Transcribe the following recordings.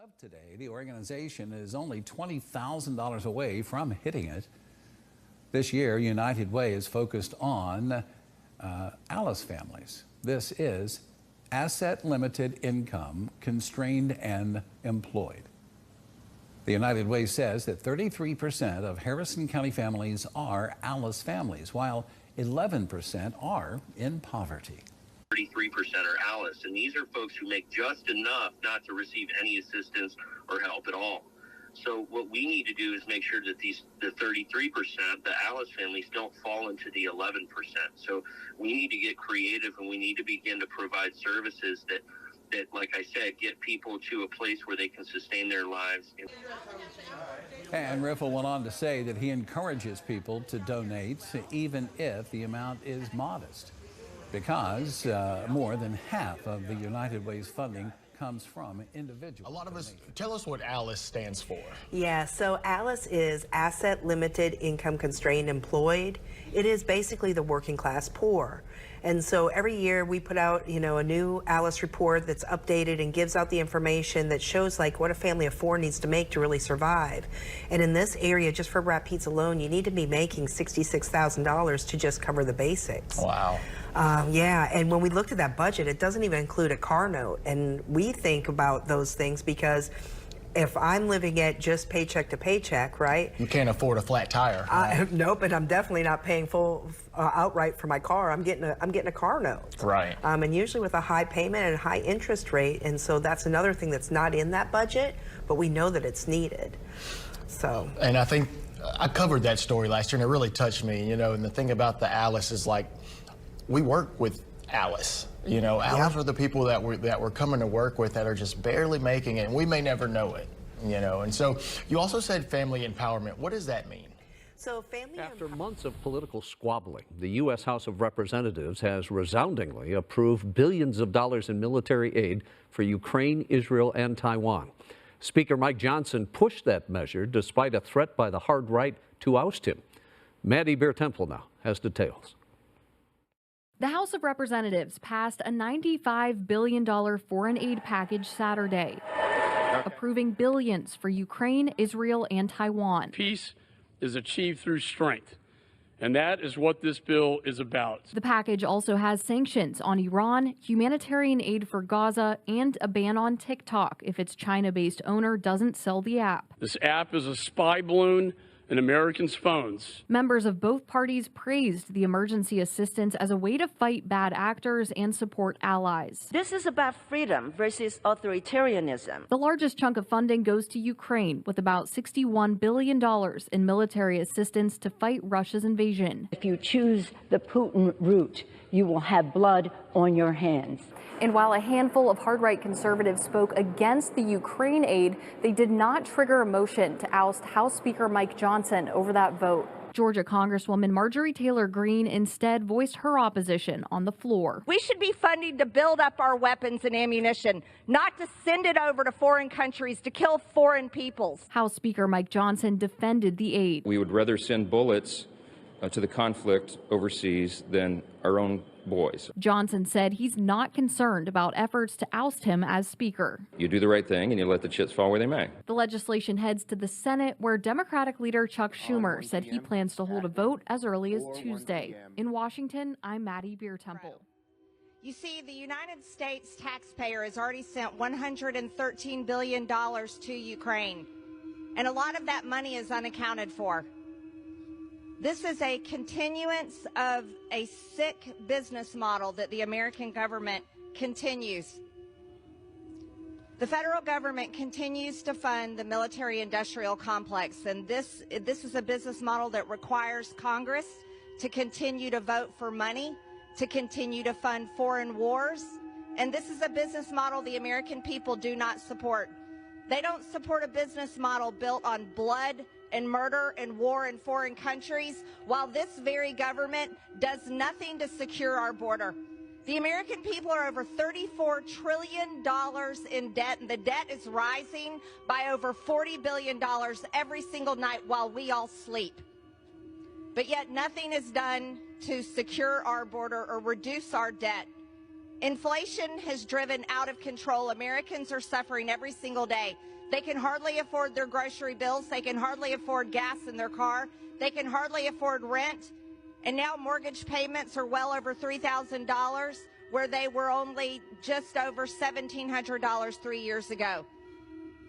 Of today, the organization is only $20,000 away from hitting it. This year, United Way is focused on ALICE families. This is asset limited income, constrained and employed. The United Way says that 33% of Harrison County families are ALICE families, while 11% are in poverty. 33% are ALICE, and these are folks who make just enough not to receive any assistance or help at all. So what we need to do is make sure that the 33%, the ALICE families, don't fall into the 11%. So we need to get creative, and we need to begin to provide services that, like I said, get people to a place where they can sustain their lives. And Riffle went on to say that he encourages people to donate, even if the amount is modest, because more than half of the United Way's funding comes from individuals. A lot of us, tell us what ALICE stands for. Yeah, so ALICE is Asset Limited Income Constrained Employed. It is basically the working class poor. And so every year we put out, a new ALICE report that's updated and gives out the information that shows like what a family of four needs to make to really survive. And in this area, just for Rapides alone, you need to be making $66,000 to just cover the basics. Wow. Yeah, and when we looked at that budget, it doesn't even include a car note. And we think about those things because if I'm living at just paycheck to paycheck, right? You can't afford a flat tire. Nope, and I'm definitely not paying full outright for my car. I'm getting a car note. Right. And usually with a high payment and a high interest rate, and so that's another thing that's not in that budget, but we know that it's needed. So. And I think I covered that story last year, and it really touched me. And the thing about the ALICE is like, we work with ALICE. ALICE are the people that we're coming to work with that are just barely making it, and we may never know it. And so you also said family empowerment. What does that mean? So After months of political squabbling, the U.S. House of Representatives has resoundingly approved billions of dollars in military aid for Ukraine, Israel, and Taiwan. Speaker Mike Johnson pushed that measure despite a threat by the hard right to oust him. Maddie Beer Temple now has details. The House of Representatives passed a $95 billion foreign aid package Saturday, approving billions for Ukraine, Israel, and Taiwan. Peace is achieved through strength, and that is what this bill is about. The package also has sanctions on Iran, humanitarian aid for Gaza, and a ban on TikTok if its China-based owner doesn't sell the app. This app is a spy balloon in Americans' phones. Members of both parties praised the emergency assistance as a way to fight bad actors and support allies. This is about freedom versus authoritarianism. The largest chunk of funding goes to Ukraine, with about $61 billion in military assistance to fight Russia's invasion. If you choose the Putin route, you will have blood on your hands. And while a handful of hard-right conservatives spoke against the Ukraine aid, they did not trigger a motion to oust House Speaker Mike Johnson over that vote. Georgia Congresswoman Marjorie Taylor Greene instead voiced her opposition on the floor. We should be funding to build up our weapons and ammunition, not to send it over to foreign countries to kill foreign peoples. House Speaker Mike Johnson defended the aid. We would rather send bullets to the conflict overseas than our own boys. Johnson said he's not concerned about efforts to oust him as Speaker. You do the right thing and you let the chips fall where they may. The legislation heads to the Senate, where Democratic leader Chuck Schumer said he plans to hold a vote as early as Tuesday. In Washington, I'm Maddie Beer Temple. You see, the United States taxpayer has already sent $113 billion to Ukraine, and a lot of that money is unaccounted for. This is a continuance of a sick business model that the American government continues. The federal government continues to fund the military-industrial complex, and this is a business model that requires Congress to continue to vote for money, to continue to fund foreign wars, and this is a business model the American people do not support. They don't support a business model built on blood and murder and war in foreign countries, while this very government does nothing to secure our border. The American people are over $34 trillion in debt, and the debt is rising by over $40 billion every single night while we all sleep. But yet nothing is done to secure our border or reduce our debt. Inflation has driven out of control. Americans are suffering every single day. They can hardly afford their grocery bills. They can hardly afford gas in their car. They can hardly afford rent. And now mortgage payments are well over $3,000, where they were only just over $1,700 3 years ago.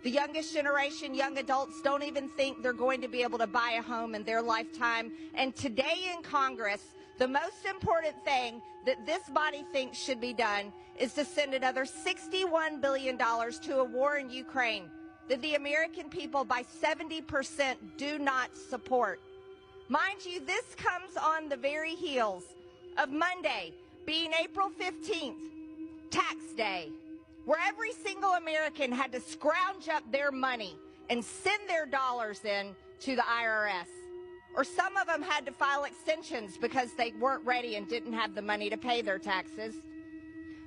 The youngest generation, young adults, don't even think they're going to be able to buy a home in their lifetime. And today in Congress, the most important thing that this body thinks should be done is to send another $61 billion to a war in Ukraine that the American people by 70% do not support. Mind you, this comes on the very heels of Monday being April 15th, tax day, where every single American had to scrounge up their money and send their dollars in to the IRS. Or some of them had to file extensions because they weren't ready and didn't have the money to pay their taxes.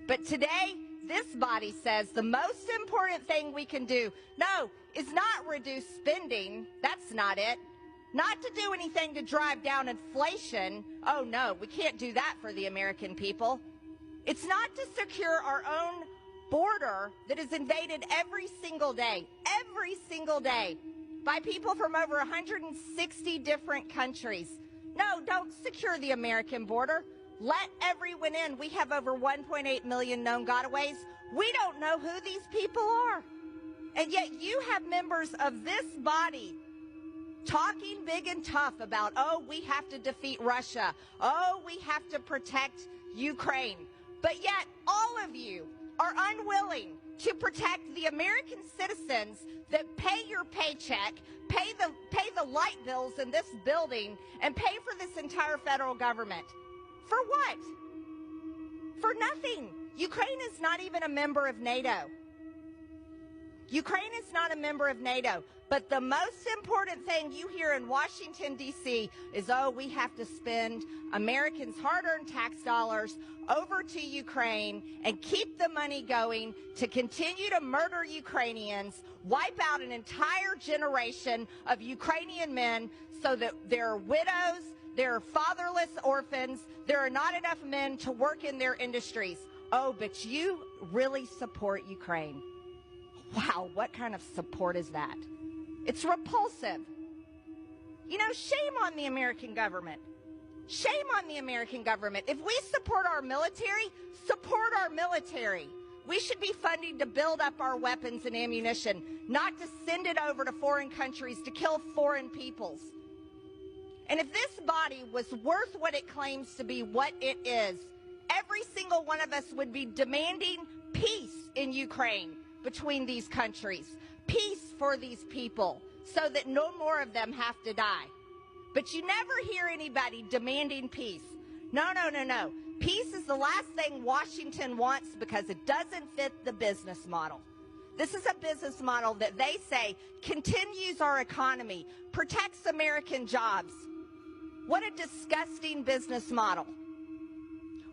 But today, this body says the most important thing we can do, no, is not reduce spending. That's not it. Not to do anything to drive down inflation. Oh, no, we can't do that for the American people. It's not to secure our own border that is invaded every single day, by people from over 160 different countries. No, don't secure the American border. Let everyone in. We have over 1.8 million known gotaways. We don't know who these people are. And yet you have members of this body talking big and tough about, oh, we have to defeat Russia. Oh, we have to protect Ukraine. But yet all of you are unwilling to protect the American citizens that pay your paycheck, pay the light bills in this building, and pay for this entire federal government. For what? For nothing. Ukraine is not even a member of NATO. Ukraine is not a member of NATO. But the most important thing you hear in Washington, D.C. is, oh, we have to spend Americans' hard-earned tax dollars over to Ukraine and keep the money going to continue to murder Ukrainians, wipe out an entire generation of Ukrainian men so that there are widows, there are fatherless orphans, there are not enough men to work in their industries. Oh, but you really support Ukraine. Wow, what kind of support is that? It's repulsive. You know, shame on the American government. Shame on the American government. If we support our military, support our military. We should be funding to build up our weapons and ammunition, not to send it over to foreign countries to kill foreign peoples. And if this body was worth what it claims to be, what it is, every single one of us would be demanding peace in Ukraine between these countries. Peace for these people so that no more of them have to die. But you never hear anybody demanding peace. No, no, no, no. Peace is the last thing Washington wants because it doesn't fit the business model. This is a business model that they say continues our economy, protects American jobs. What a disgusting business model.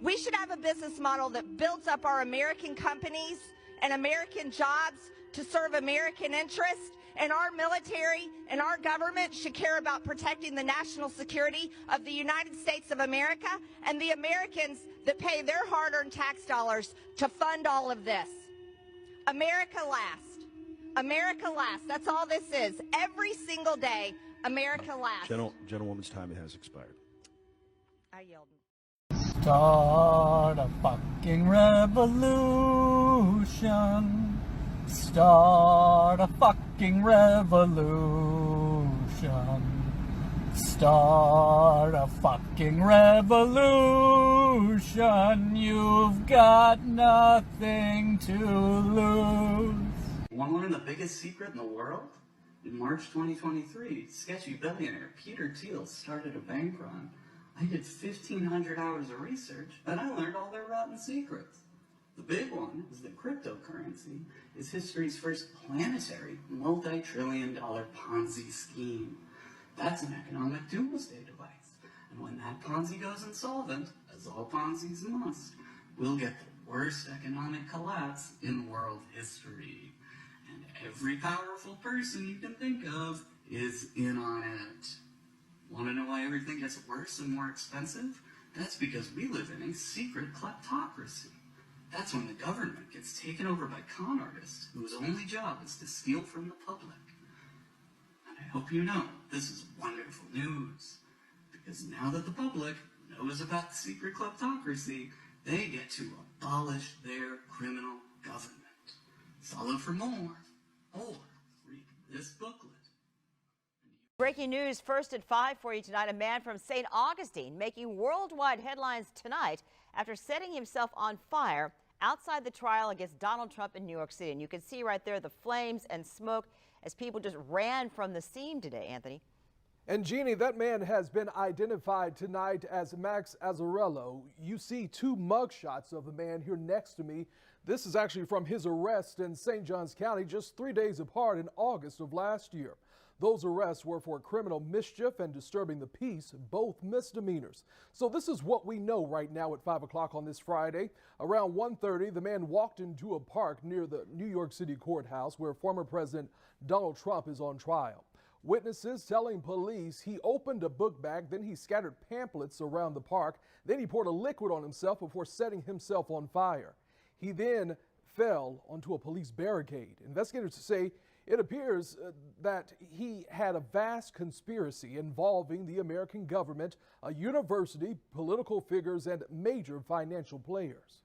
We should have a business model that builds up our American companies and American jobs to serve American interests, and our military and our government should care about protecting the national security of the United States of America and the Americans that pay their hard-earned tax dollars to fund all of this. America last. America last. That's all this is. Every single day, America last. Gentlewoman's time has expired. I yield. Start a fucking revolution. Start a fucking revolution. Start a fucking revolution. You've got nothing to lose. Want to learn the biggest secret in the world? In March 2023, sketchy billionaire Peter Thiel started a bank run. I did 1,500 hours of research, and I learned all their rotten secrets. The big one is that cryptocurrency is history's first planetary, multi-trillion-dollar Ponzi scheme. That's an economic doomsday device. And when that Ponzi goes insolvent, as all Ponzis must, we'll get the worst economic collapse in world history. And every powerful person you can think of is in on it. Want to know why everything gets worse and more expensive? That's because we live in a secret kleptocracy. That's when the government gets taken over by con artists whose only job is to steal from the public. And I hope you know this is wonderful news, because now that the public knows about the secret kleptocracy, they get to abolish their criminal government. Follow for more, or read this booklet. Breaking news first at 5 for you tonight. A man from St. Augustine making worldwide headlines tonight after setting himself on fire outside the trial against Donald Trump in New York City. And you can see right there the flames and smoke as people just ran from the scene today, Anthony. And Jeannie, that man has been identified tonight as Max Azzarello. You see two mugshots of the man here next to me. This is actually from his arrest in St. Johns County just 3 days apart in August of last year. Those arrests were for criminal mischief and disturbing the peace, both misdemeanors. So this is what we know right now at 5 o'clock on this Friday. Around 1:30, the man walked into a park near the New York City courthouse where former President Donald Trump is on trial. Witnesses telling police he opened a book bag, then he scattered pamphlets around the park, then he poured a liquid on himself before setting himself on fire. He then fell onto a police barricade. Investigators say it appears that he had a vast conspiracy involving the American government, a university, political figures, and major financial players.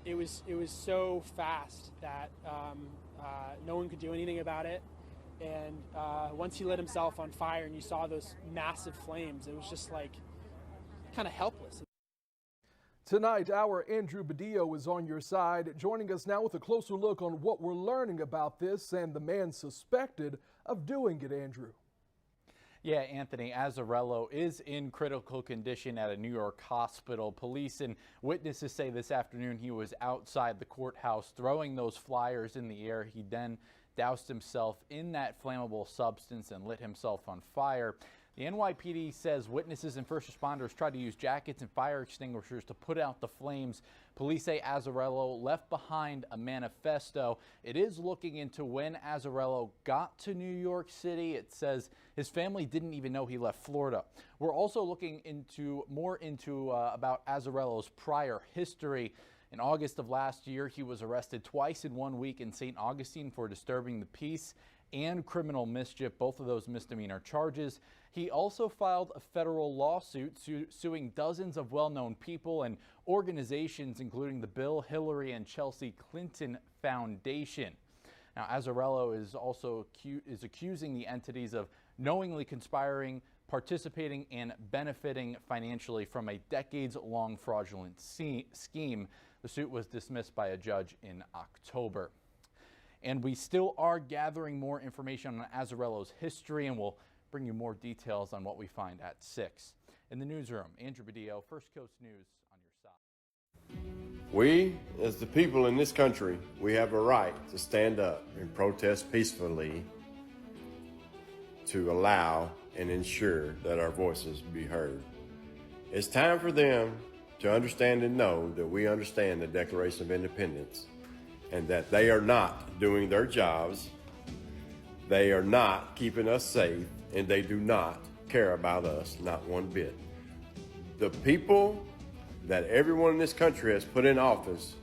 It was so fast that no one could do anything about it. And once he lit himself on fire and you saw those massive flames, it was just like kind of helpless. Tonight, our Andrew Badillo is on your side, joining us now with a closer look on what we're learning about this and the man suspected of doing it, Andrew. Yeah, Anthony, Azzarello is in critical condition at a New York hospital. Police and witnesses say this afternoon he was outside the courthouse throwing those flyers in the air. He then doused himself in that flammable substance and lit himself on fire. The NYPD says witnesses and first responders tried to use jackets and fire extinguishers to put out the flames. Police say Azzarello left behind a manifesto. It is looking into when Azzarello got to New York City. It says his family didn't even know he left Florida. We're also looking more into about Azzarello's prior history. In August of last year, he was arrested twice in 1 week in St. Augustine for disturbing the peace and criminal mischief, both of those misdemeanor charges. He also filed a federal lawsuit suing dozens of well-known people and organizations, including the Bill, Hillary, and Chelsea Clinton Foundation. Now, Azzarello is also accusing the entities of knowingly conspiring, participating, and benefiting financially from a decades-long fraudulent scheme. The suit was dismissed by a judge in October. And we still are gathering more information on Azzarello's history, and we'll bring you more details on what we find at 6. In the newsroom, Andrew Badillo, First Coast News on your side. We, as the people in this country, we have a right to stand up and protest peacefully to allow and ensure that our voices be heard. It's time for them to understand and know that we understand the Declaration of Independence and that they are not doing their jobs, they are not keeping us safe, and they do not care about us, not one bit. The people that everyone in this country has put in office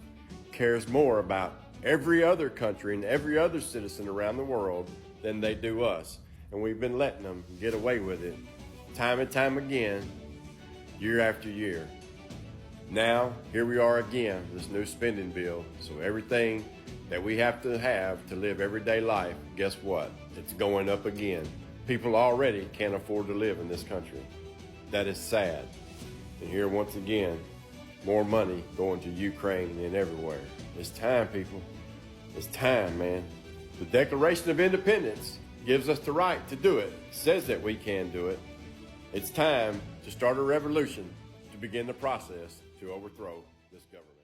cares more about every other country and every other citizen around the world than they do us. And we've been letting them get away with it time and time again, year after year. Now, here we are again, this new spending bill. So everything that we have to live everyday life, guess what? It's going up again. People already can't afford to live in this country. That is sad. And here once again, more money going to Ukraine and everywhere. It's time, people. It's time, man. The Declaration of Independence gives us the right to do it, says that we can do it. It's time to start a revolution to begin the process to overthrow this government.